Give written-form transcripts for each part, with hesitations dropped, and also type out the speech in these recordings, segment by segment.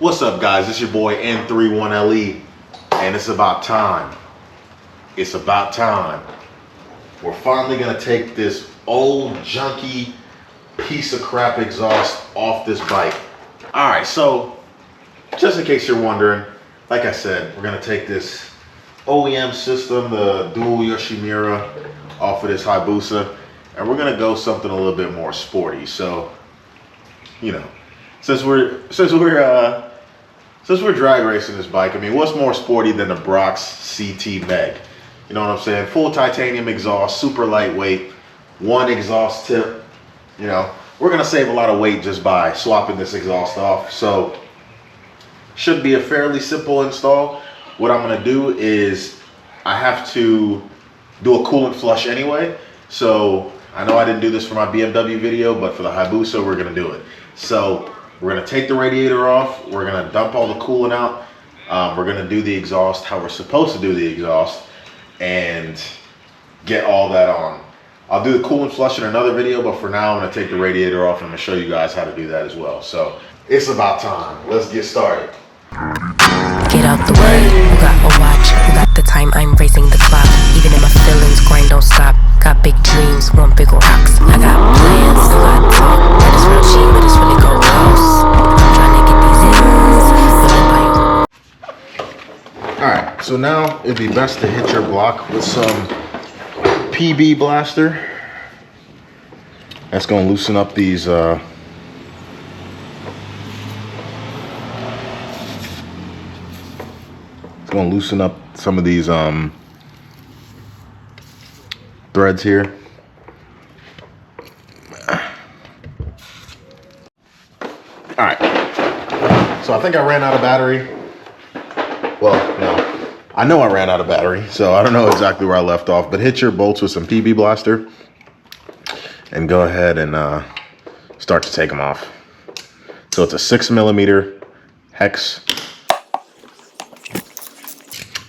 What's up, guys? It's your boy N31LE, and it's about time. It's about time. We're finally gonna take this old junky piece of crap exhaust off this bike. All right, so just in case you're wondering, like I said, we're gonna take this OEM system, the dual Yoshimura, off of this Hayabusa, and we're gonna go something a little bit more sporty. So, you know, since we're drag racing this bike, I mean, what's more sporty than the Brox CT Meg? You know what I'm saying? Full titanium exhaust, super lightweight, one exhaust tip. You know, we're gonna save a lot of weight just by swapping this exhaust off. So, should be a fairly simple install. What I'm gonna do is I have to do a coolant flush anyway. So I know I didn't do this for my BMW video, but for the Hayabusa, we're gonna do it. So we're gonna take the radiator off. We're gonna dump all the coolant out. We're gonna do the exhaust how we're supposed to do the exhaust and get all that on. I'll do the coolant flush in another video, but for now I'm gonna take the radiator off and I'm gonna show you guys how to do that as well. So it's about time. Let's get started. Get out the way, who got a watch, who got the time, I'm racing the clock. Even in my feelings, grind don't stop. Got big dreams, want big rocks. I got plans, a lot of talk. That is real cheap, but it's really go close. I'm trying to get these ends. Alright, so now it'd be best to hit your block with some PB Blaster. That's gonna loosen up these gonna loosen up some of these threads here. All right, so I think I ran out of battery. Well, no, I know I ran out of battery, so I don't know exactly where I left off, but hit your bolts with some PB Blaster and go ahead and start to take them off. So it's a 6mm hex.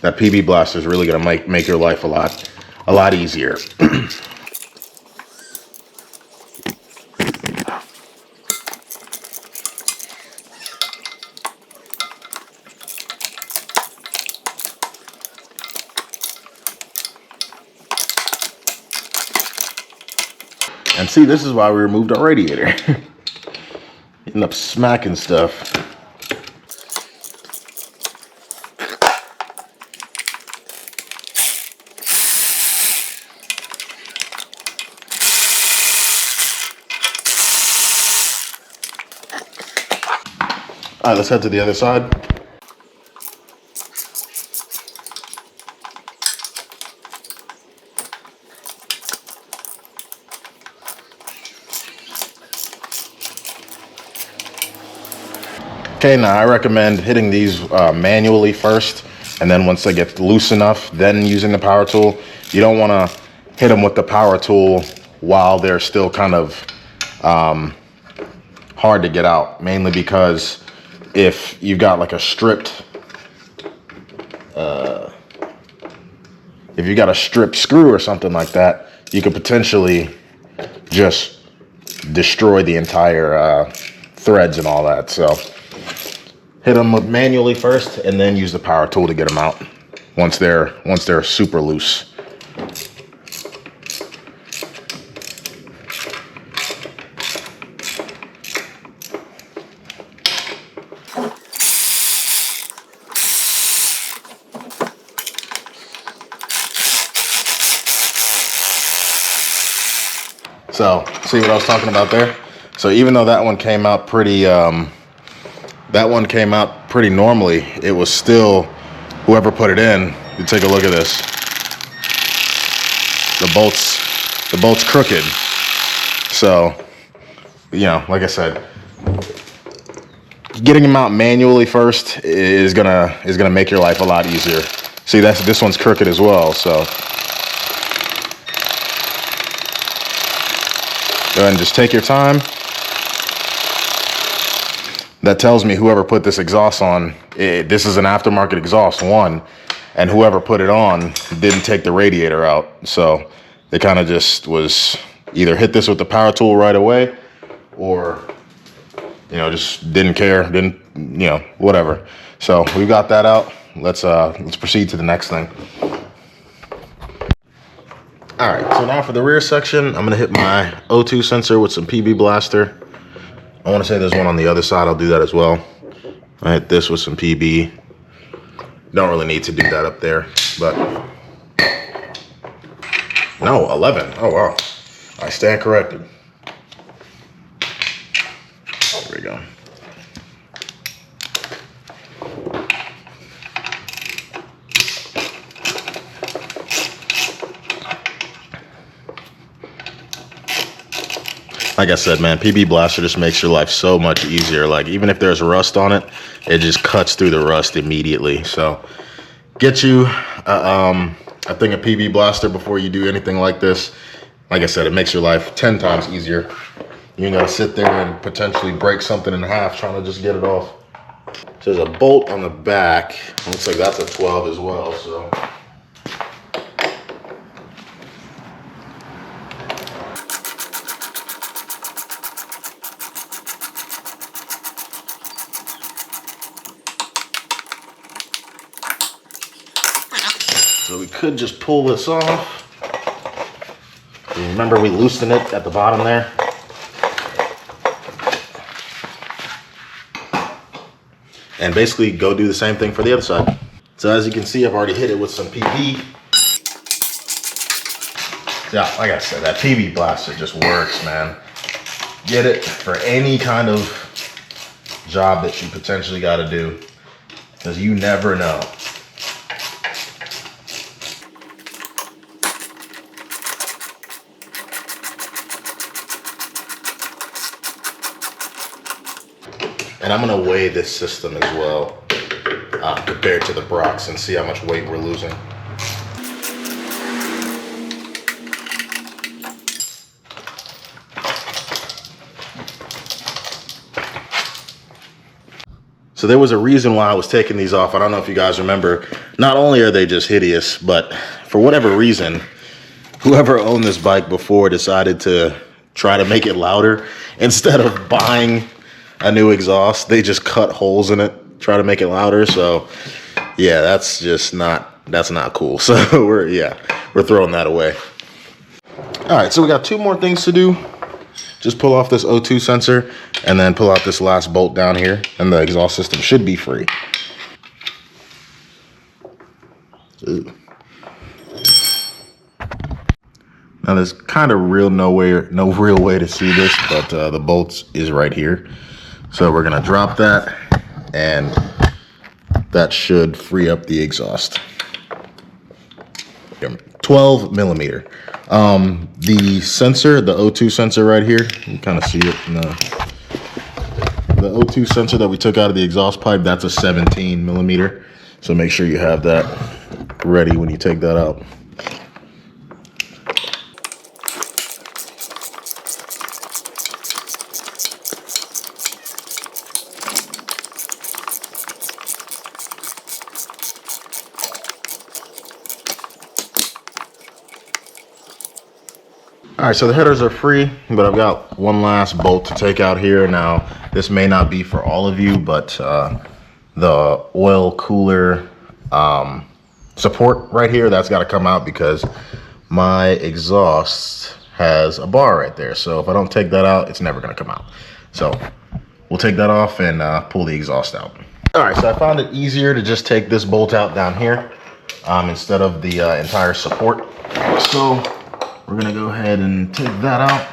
That PB Blaster is really gonna make your life a lot easier. And see, this is why we removed our radiator. Ended up smacking stuff. All right, let's head to the other side. Okay, now I recommend hitting these manually first, and then once they get loose enough, then using the power tool. You don't want to hit them with the power tool while they're still kind of hard to get out, mainly because if you've got like a stripped, if you got a stripped screw or something like that, you could potentially just destroy the entire threads and all that. So hit them manually first, and then use the power tool to get them out once they're super loose. So, see what I was talking about there? So even though that one came out pretty normally, it was still, whoever put it in, you take a look at this. The bolt's crooked. So, you know, like I said, getting them out manually first is gonna make your life a lot easier. See, this one's crooked as well, so go ahead and just take your time. That tells me whoever put this exhaust on, this is an aftermarket exhaust, one, and whoever put it on didn't take the radiator out. So they kind of just was either hit this with the power tool right away, or you know, just didn't care, didn't, you know, whatever. So we got that out. Let's proceed to the next thing. All right, so now for the rear section, I'm gonna hit my O2 sensor with some PB blaster. I wanna say there's one on the other side, I'll do that as well. I hit this with some PB. Don't really need to do that up there, but no, 11. Oh wow, I stand corrected. There we go. Like I said, man, PB Blaster just makes your life so much easier. Like, even if there's rust on it, it just cuts through the rust immediately. So get you a thing of PB Blaster before you do anything like this. Like I said, it makes your life 10 times easier. You ain't gotta sit there and potentially break something in half trying to just get it off. So there's a bolt on the back. Looks like that's a 12 as well, so. So we could just pull this off. Remember, we loosened it at the bottom there. And basically go do the same thing for the other side. So as you can see, I've already hit it with some PB. Yeah, like I said, that PB blaster just works, man. Get it for any kind of job that you potentially gotta do, because you never know. And I'm gonna weigh this system as well, compared to the Brox, and see how much weight we're losing. So there was a reason why I was taking these off. I don't know if you guys remember. Not only are they just hideous, but for whatever reason, whoever owned this bike before decided to try to make it louder. Instead of buying a new exhaust, they just cut holes in it, try to make it louder. So yeah, that's not cool. So we're throwing that away. All right, so we got two more things to do. Just pull off this O2 sensor and then pull out this last bolt down here, and the exhaust system should be free. Ooh. Now there's kind of no real way to see this, but the bolts is right here. So we're gonna drop that, and that should free up the exhaust. 12 millimeter. The sensor, the O2 sensor right here, you can kind of see it in the O2 sensor that we took out of the exhaust pipe, that's a 17 millimeter. So make sure you have that ready when you take that out. All right, so the headers are free, but I've got one last bolt to take out here. Now, this may not be for all of you, but the oil cooler support right here, that's got to come out because my exhaust has a bar right there. So if I don't take that out, it's never going to come out. So we'll take that off and pull the exhaust out. All right, so I found it easier to just take this bolt out down here instead of the entire support. So we're gonna go ahead and take that out.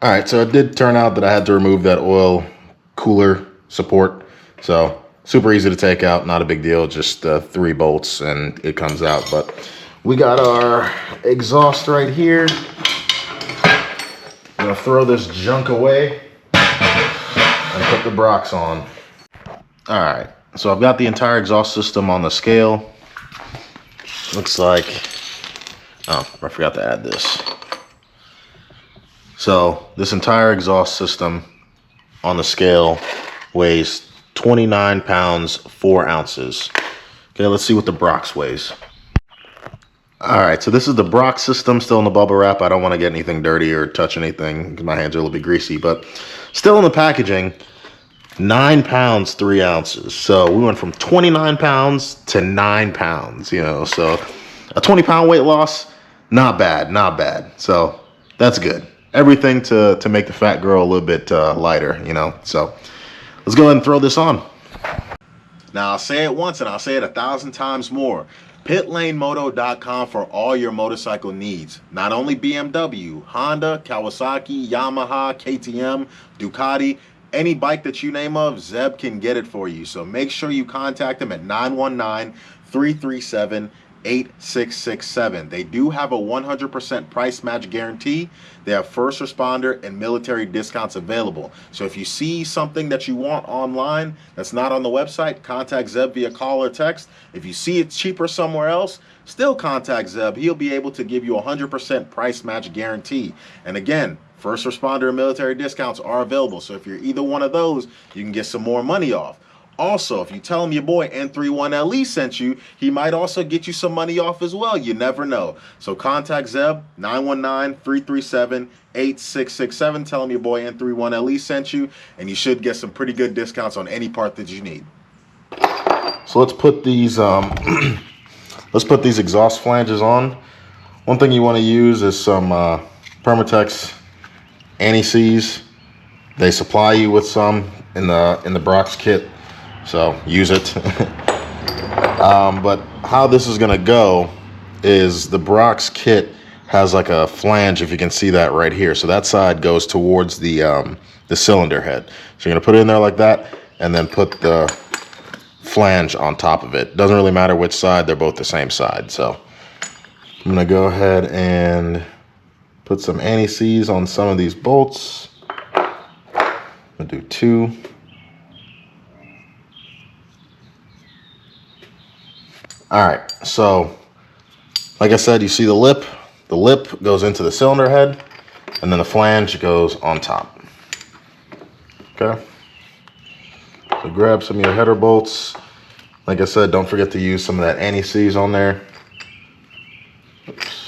All right, so it did turn out that I had to remove that oil cooler support. So super easy to take out, not a big deal, just 3 bolts and it comes out. But we got our exhaust right here. I'm gonna throw this junk away and put the Brox on. All right, so I've got the entire exhaust system on the scale. Looks like, oh, I forgot to add this. So this entire exhaust system on the scale weighs 29 pounds, 4 ounces. Okay, let's see what the Brox weighs. All right, so this is the Brock system, still in the bubble wrap. I don't want to get anything dirty or touch anything because my hands are a little bit greasy, but still in the packaging. 9 pounds, 3 ounces. So we went from 29 pounds to 9 pounds, you know, so a 20-pound weight loss, not bad, not bad. So that's good. Everything to make the fat girl a little bit lighter, you know. So let's go ahead and throw this on. Now I'll say it once and I'll say it 1,000 times more. PitLaneMoto.com for all your motorcycle needs. Not only BMW, Honda, Kawasaki, Yamaha, KTM, Ducati, any bike that you name of, Zeb can get it for you. So make sure you contact them at 919-337-8667. They do have a 100% price match guarantee. They have first responder and military discounts available. So if you see something that you want online that's not on the website, contact Zeb via call or text. If you see it's cheaper somewhere else, still contact Zeb. He'll be able to give you a 100% price match guarantee. And again, first responder and military discounts are available. So if you're either one of those, you can get some more money off. Also, if you tell him your boy N31LE sent you, he might also get you some money off as well. You never know. So contact Zeb, 919-337-8667. Tell him your boy N31LE sent you, and you should get some pretty good discounts on any part that you need. So let's put these exhaust flanges on. One thing you want to use is some Permatex anti-seize. They supply you with some in the Brock's kit, so use it. But how this is gonna go is the Brock's kit has like a flange, if you can see that right here. So that side goes towards the cylinder head. So you're gonna put it in there like that, and then put the flange on top of it. Doesn't really matter which side; they're both the same side. So I'm gonna go ahead and put some anti-seize on some of these bolts. I'm gonna do 2. All right, so like I said, you see the lip. The lip goes into the cylinder head, and then the flange goes on top. Okay. So grab some of your header bolts. Like I said, don't forget to use some of that anti-seize on there. Oops.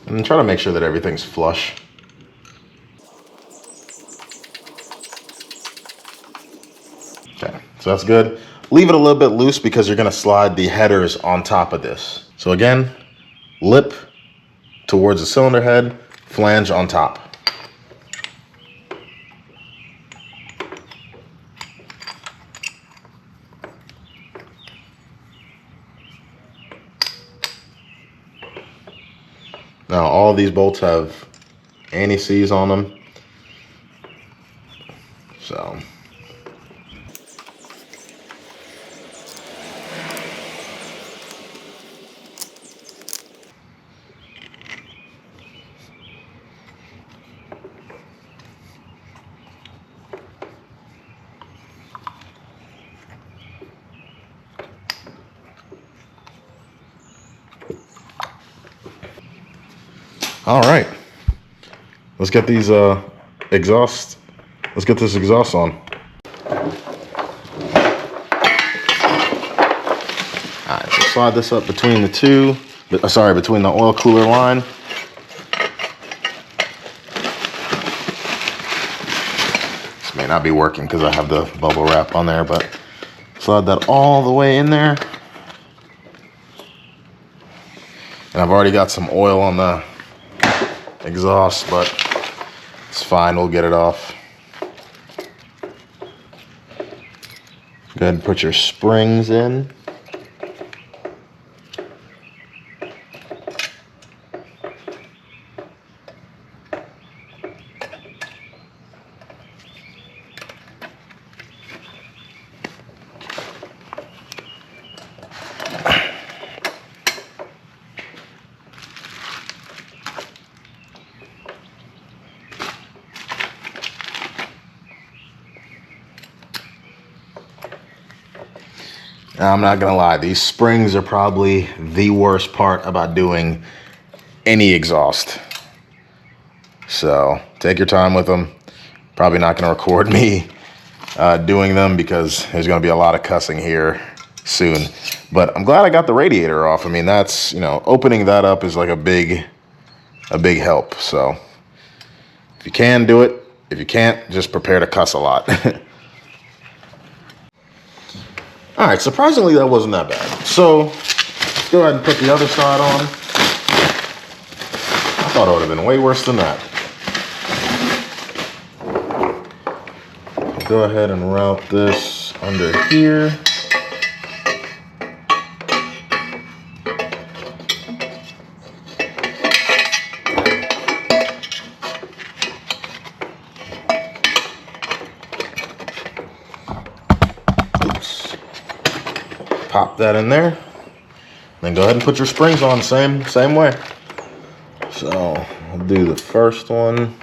And try to make sure that everything's flush. Okay, so that's good. Leave it a little bit loose because you're gonna slide the headers on top of this. So again, lip towards the cylinder head, flange on top. Now all of these bolts have anti-seize on them. So all right, let's get these exhaust. Let's get this exhaust on. All right, so slide this up between the two. Between the oil cooler line. This may not be working because I have the bubble wrap on there, but slide that all the way in there. And I've already got some oil on the exhaust, but it's fine, we'll get it off. Go ahead and put your springs in. Now, I'm not gonna lie, these springs are probably the worst part about doing any exhaust. So take your time with them. Probably not going to record me doing them because there's going to be a lot of cussing here soon. But I'm glad I got the radiator off. I mean, that's, you know, opening that up is like a big help. So if you can, do it. If you can't, just prepare to cuss a lot. All right, surprisingly, that wasn't that bad. So let's go ahead and put the other side on. I thought it would have been way worse than that. Go ahead and route this under here. Oops. Pop that in there. Then go ahead and put your springs on same way. So I'll do the first one.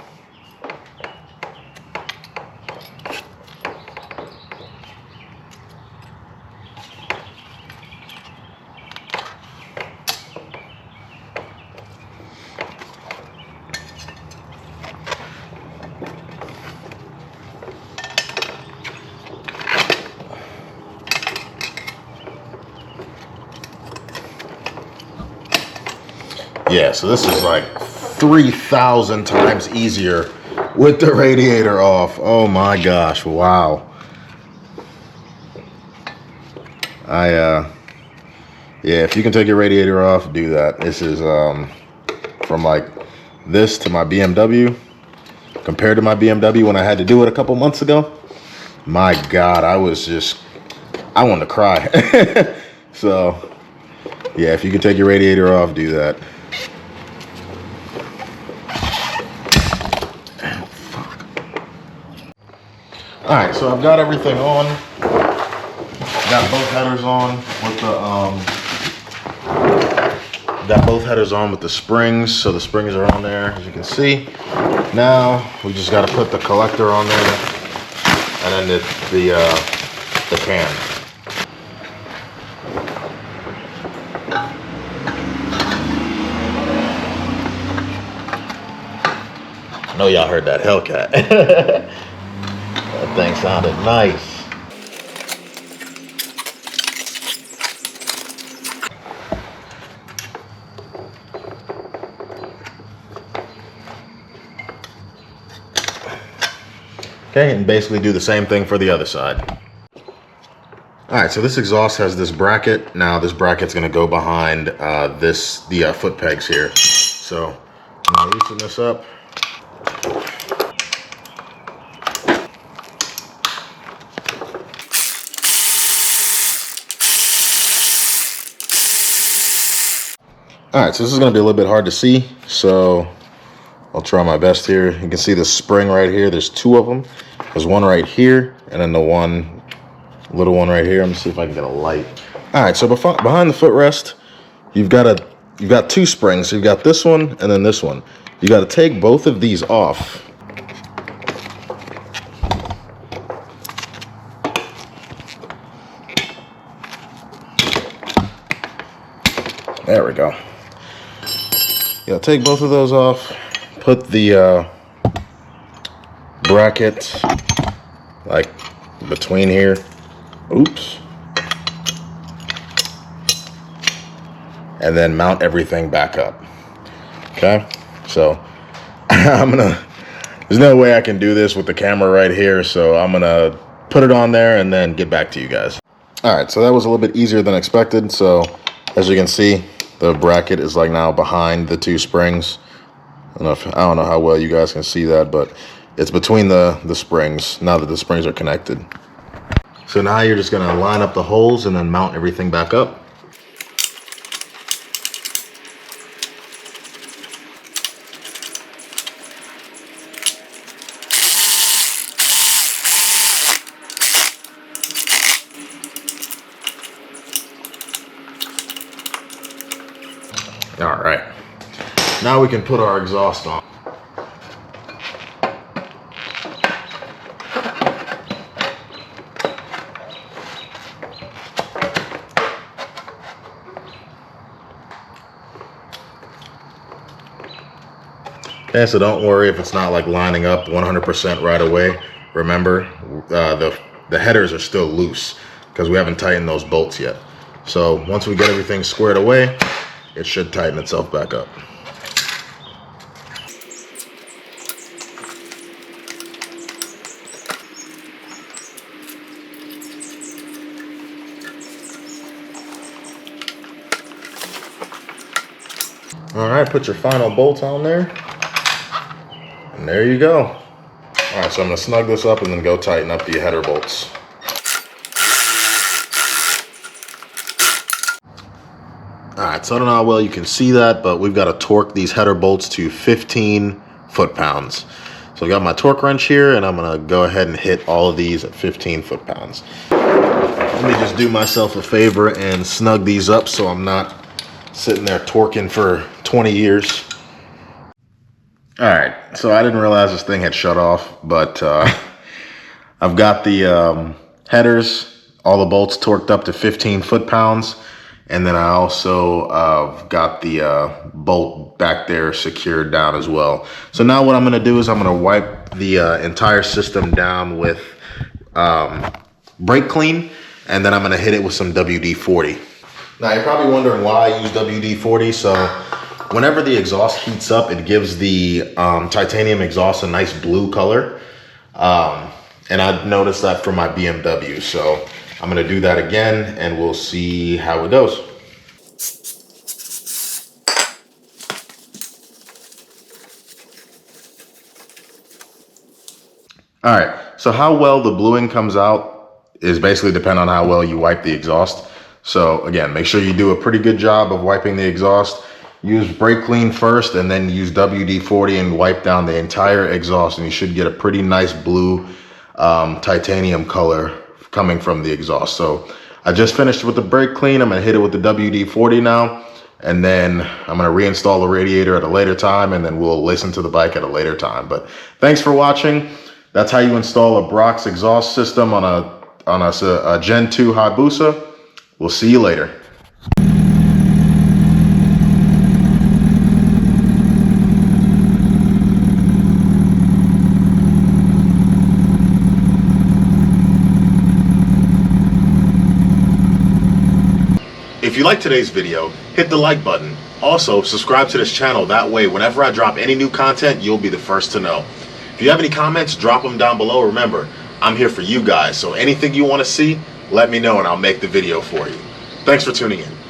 Yeah, so this is like 3,000 times easier with the radiator off. Oh my gosh, wow. Yeah, if you can take your radiator off, do that. This is from like this to my BMW. Compared to my BMW when I had to do it a couple months ago, my God, I wanted to cry. So yeah, if you can take your radiator off, do that. All right, so I've got everything on. Got both headers on with got both headers on with the springs, so the springs are on there, as you can see. Now we just got to put the collector on there, and then the can. I know y'all heard that Hellcat. That thing sounded nice. Okay, and basically do the same thing for the other side. All right, so this exhaust has this bracket. Now this bracket's gonna go behind the foot pegs here. So I'm gonna loosen this up. All right, so this is gonna be a little bit hard to see, so I'll try my best here. You can see the spring right here. There's two of them. There's one right here, and then the little one right here. Let me see if I can get a light. All right, so behind the footrest, you've got two springs. So you've got this one and then this one. You got to take both of these off. There we go. You got to take both of those off. Put the bracket like between here. Oops. And then mount everything back up. Okay, so there's no way I can do this with the camera right here, so I'm gonna put it on there and then get back to you guys. All right, so that was a little bit easier than expected. So as you can see, the bracket is like now behind the two springs. I don't know how well you guys can see that, but it's between the springs now that the springs are connected. So now you're just gonna line up the holes and then mount everything back up. All right, now we can put our exhaust on. Okay, Okay, so don't worry if it's not like lining up 100% right away. Remember, the headers are still loose because we haven't tightened those bolts yet. So once we get everything squared away, it should tighten itself back up. All right, put your final bolts on there. And there you go. All right, so I'm gonna snug this up and then go tighten up the header bolts. All right, so I don't know how well you can see that, but we've got to torque these header bolts to 15 foot-pounds. So I got my torque wrench here, and I'm gonna go ahead and hit all of these at 15 foot-pounds. Let me just do myself a favor and snug these up so I'm not sitting there torquing for 20 years. All right, so I didn't realize this thing had shut off, but I've got the headers, all the bolts torqued up to 15 foot-pounds, and then I also got the bolt back there secured down as well. So now what I'm gonna do is I'm gonna wipe the entire system down with brake clean, and then I'm gonna hit it with some WD-40. Now you're probably wondering why I use WD-40. So whenever the exhaust heats up, it gives the titanium exhaust a nice blue color. And I've noticed that from my BMW. So I'm gonna do that again and we'll see how it goes. All right, so how well the bluing comes out is basically depend on how well you wipe the exhaust. So again, make sure you do a pretty good job of wiping the exhaust. Use brake clean first and then use WD-40 and wipe down the entire exhaust, and you should get a pretty nice blue titanium color coming from the exhaust. So I just finished with the brake clean. I'm gonna hit it with the WD-40 now, and then I'm gonna reinstall the radiator at a later time, and then we'll listen to the bike at a later time. But thanks for watching. That's how you install a Brock's exhaust system on a Gen 2 Hayabusa. We'll see you later. If you like today's video, hit the like button. Also, subscribe to this channel. That way, whenever I drop any new content, you'll be the first to know. If you have any comments, drop them down below. Remember, I'm here for you guys. So anything you want to see, let me know and I'll make the video for you. Thanks for tuning in.